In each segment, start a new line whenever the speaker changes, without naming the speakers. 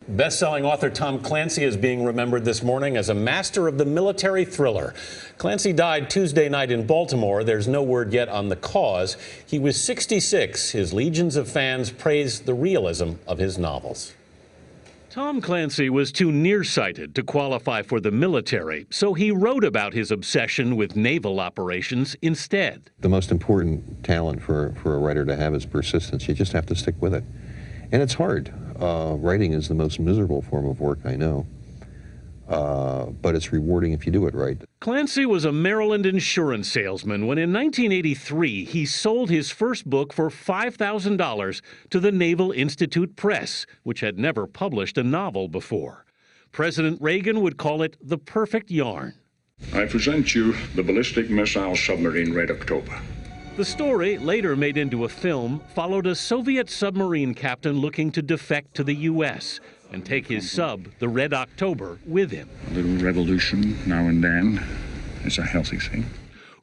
Best-selling author Tom Clancy is being remembered this morning as a master of the military thriller. Clancy died Tuesday night in Baltimore. There's no word yet on the cause. He was 66. His legions of fans praised the realism of his novels.
Tom Clancy was too nearsighted to qualify for the military, so he wrote about his obsession with naval operations instead.
The most important talent for a writer to have is persistence. You just have to stick with it. And it's hard. Writing is the most miserable form of work I know, but it's rewarding if you do it right.
Clancy was a Maryland insurance salesman when in 1983 he sold his first book for $5,000 to the Naval Institute Press, which had never published a novel before. President Reagan would call it the perfect yarn.
I present you the ballistic missile submarine Red October.
The story, later made into a film, followed a Soviet submarine captain looking to defect to the U.S. and take his sub, the Red October, with him.
A little revolution now and then is a healthy thing.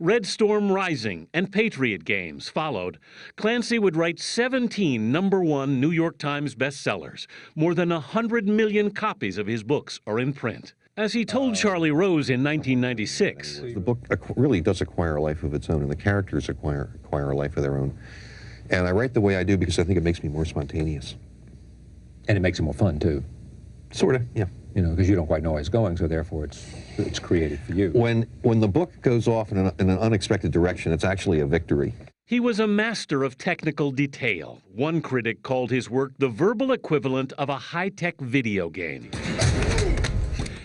Red Storm Rising and Patriot Games followed. Clancy would write 17 #1 New York Times bestsellers. More than 100 million copies of his books are in print. As he told Charlie Rose in 1996,
the book really does acquire a life of its own, and the characters acquire a life of their own. And I write the way I do because I think it makes me more spontaneous.
And it makes it more fun, too.
Sort of, yeah.
You know, because you don't quite know where it's going, so therefore it's created for you.
When the book goes off in an unexpected direction, it's actually a victory.
He was a master of technical detail. One critic called his work the verbal equivalent of a high-tech video game.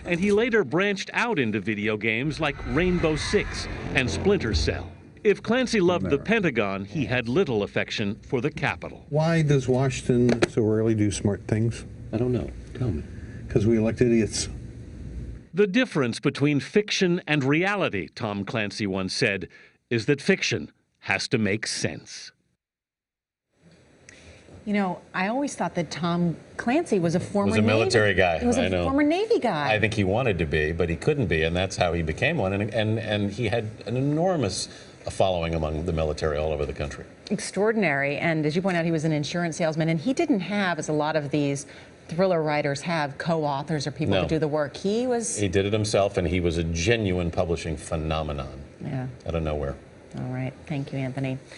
And he later branched out into video games like Rainbow Six and Splinter Cell. If Clancy loved the Pentagon, he had little affection for the Capitol.
Why does Washington so rarely do smart things?
I don't know. Tell me.
Because we elect idiots.
The difference between fiction and reality, Tom Clancy once said, is that fiction has to make sense.
You know, I always thought that Tom Clancy was a former
military guy.
He was a former Navy guy.
I think he wanted to be, but he couldn't be, and that's how he became one. And he had an enormous following among the military all over the country.
Extraordinary. And as you point out, he was an insurance salesman, and he didn't have, as a lot of these thriller writers have, co-authors or people to do the work. He did
it himself, and he was a genuine publishing phenomenon.
Yeah.
Out of nowhere.
All right. Thank you, Anthony.